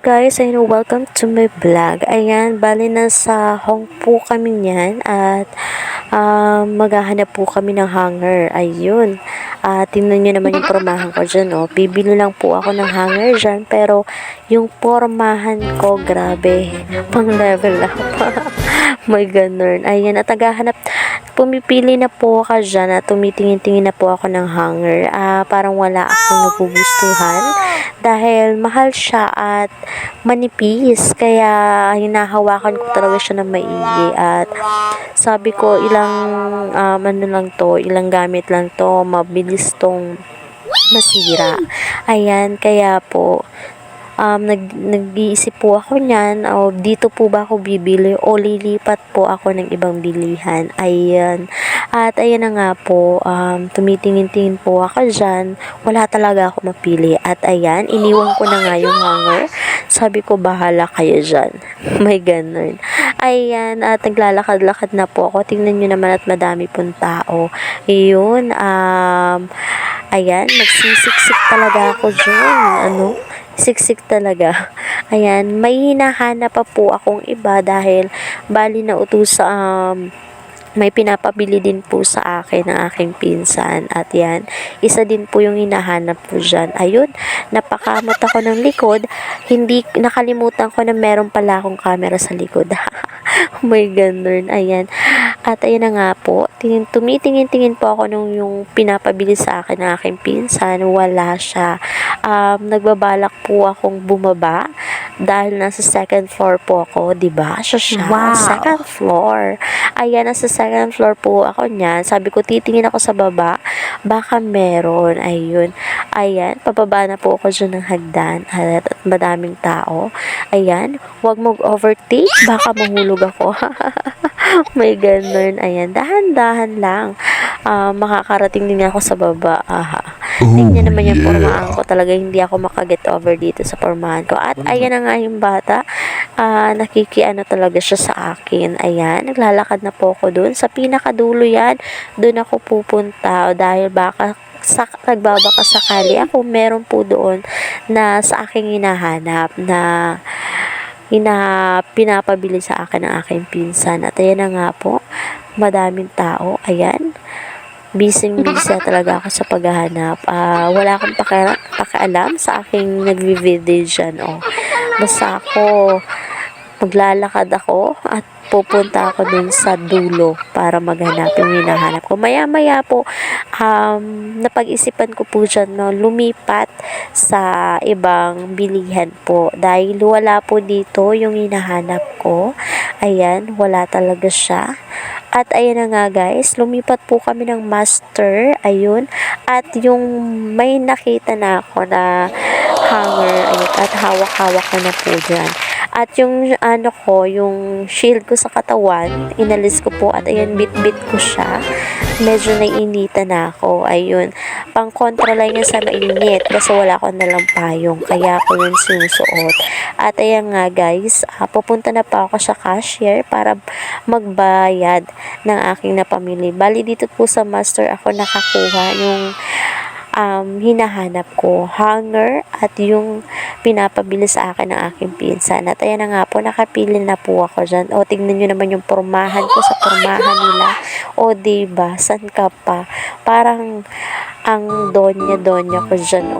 guys, and welcome to my vlog. Ayan, bali nasa Hong po kami niyan at maghahanap po kami ng hanger. Ayun. Tingnan nyo naman yung pormahan ko dyan, oh. Bibili lang po ako ng hanger dyan, pero yung pormahan ko, grabe, pang level up. May ganun. Ayan, at naghahanap, pumipili na po ako dyan at tumitingin-tingin na po ako ng hanger. Parang wala akong nagugustuhan dahil mahal siya at manipis, kaya hinahawakan ko talaga siya ng maigi at sabi ko ilang gamit lang to, mabilis tong masira. Ayan, kaya po nag-iisip po ako niyan, o dito po ba ako bibili o lilipat po ako ng ibang bilihan. Ayan. At ayan na nga po, tumitingin-tingin po ako dyan. Wala talaga ako mapili. At ayan, iniwan ko na nga yung hanger. Sabi ko, bahala kayo dyan. May ganun. Ayan, at naglalakad-lakad na po ako. Tingnan nyo naman at madami pong tao. Ayun, ayan, magsisiksik talaga ako dyan. Siksik talaga. Ayan, may hinahanap pa po akong iba dahil bali na utos may pinapabili din po sa akin ng aking pinsan. At yan, isa din po yung hinahanap ko dyan. Ayun, napakamot ako ng likod. Hindi, nakalimutan ko na meron pala akong camera sa likod. May ganun. Ayan. At ayan na nga po, tumitingin-tingin po ako nung yung pinapabili sa akin ng aking pinsan. Wala siya. Nagbabalak po akong bumaba dahil nasa second floor po ako, diba? Siya. Wow. Second floor. Ayan, nasa second floor po ako niyan. Sabi ko, titingin ako sa baba. Baka meron. Ayun. Ayan, pababa na po ako dyan ng hagdan. At madaming tao. Ayan, huwag mag-overtake. Baka mahulog ako. May ganun. Ayan, dahan-dahan lang. Makakarating din ako sa baba. Tingnan naman yung pormahan ko. Talaga hindi ako makaget over dito sa pormahan ko. At ayan na nga yung bata. Nakikiano talaga siya sa akin. Ayan, naglalakad na po ako dun. Sa pinakadulo yan, dun ako pupunta. Dahil baka nagbabaka sakali ako, meron po doon na sa aking hinahanap na pinapabili sa akin ng aking pinsan. At ayan na nga po, madaming tao. Ayan, busy talaga ako sa paghahanap. Wala akong pakialam sa aking nagvi-video dyan. Basta ako, maglalakad ako at pupunta ako dun sa dulo para maghanap yung hinahanap ko. Maya-maya po, napag-isipan ko po dyan, lumipat sa ibang bilihan po. Dahil wala po dito yung hinahanap ko. Ayan, wala talaga siya. At ayan na nga guys, lumipat po kami ng master. Ayun. At yung may nakita na ako na hanger, ayun, at hawak-hawak ko na po dyan. At yung yung shield ko sa katawan, inalis ko po at ayan, bit-bit ko siya. Medyo naiinitan na ako. Ayun, pang kontra lang yan sa mainit kasi wala akong nalang payong, kaya ako yun sinusuot. At ayan nga guys, pupunta na pa ako sa cashier para magbayad ng aking napamili. Bali dito po sa master ako nakakuha yung hinahanap ko, hanger at yung pinapabili sa akin ng aking pinsan. At ayan na nga po, nakapili na po ako dyan. Tignan nyo naman yung pormahan ko sa pormahan nila. Diba, san ka pa? Parang ang donya ko dyan,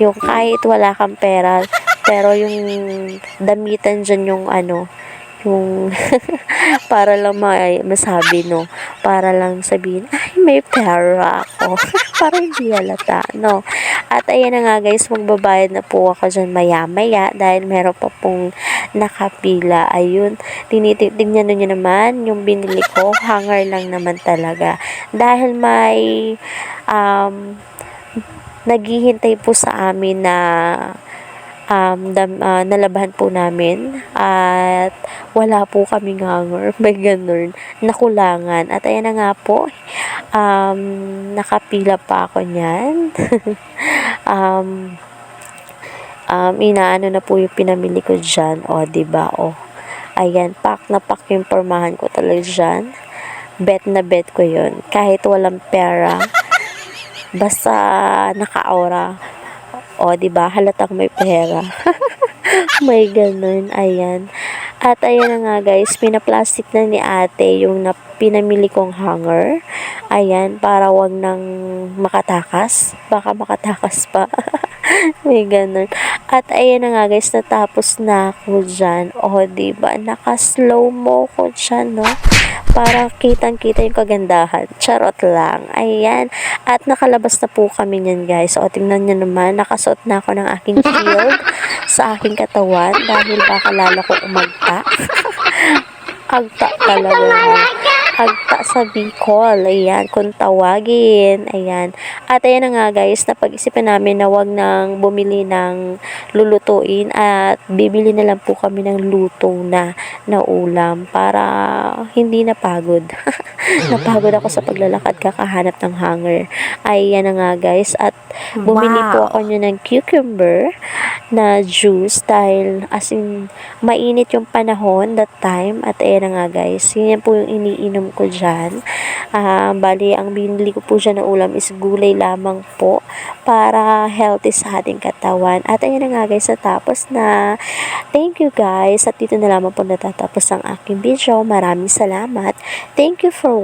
yung kahit wala kang pera, pero yung damitan dyan yung yung para lang masabi, para lang sabihin, ay, may pera ako. Para hindi halata, At ayan na nga guys, magbabayad na po ako dyan maya-maya dahil meron pa pong nakapila. Ayun, tingnan nyo naman yung binili ko, hanger lang naman talaga. Dahil may naghihintay po sa amin na nalabahan po namin at wala po kaming hanger. May ganun, nakulangan. At ayan na nga po, nakapila pa ako niyan. Inaano na po yung pinamili ko dyan. Diba, ayan, pack na pack yung pormahan ko talaga dyan. Bet na bet ko yun. Kahit walang pera, basta naka-aura. Diba, halatang may pera. May ganun, ayan. At ayan na nga guys, pinaplastic na ni ate yung pinamili kong hanger. Ayan, para wag nang makatakas. Baka makatakas pa. May ganun. At ayan na nga guys, natapos na ako dyan. O, diba? Naka-slow mo ko dyan, no? Para kitang-kita yung kagandahan. Charot lang. Ayan. At nakalabas na po kami niyan, guys. O, tingnan nyo naman. Nakasuot na ako ng aking shield sa aking katawan dahil baka lalo ko umagta. Agta talaga. Agta sa Bicol. Ayan, kung tawagin. Ayan. At ayan na nga guys, napag-isipan namin na wag nang bumili ng lulutuin at bibili na lang po kami ng luto na ulam para hindi napagod. Napagod ako sa paglalakad kakahanap ng hanger. Ayan na nga guys. At bumili po ako niya ng cucumber na juice dahil as in mainit yung panahon that time. At ayan na nga guys, yun po yung iniinom ko dyan. Bali, ang binili ko po dyan na ulam is gulay lamang po para healthy sa ating katawan. At ayan na nga guys, natapos na. Thank you guys. At dito na lamang po natatapos ang aking video. Maraming salamat. Thank you for watching.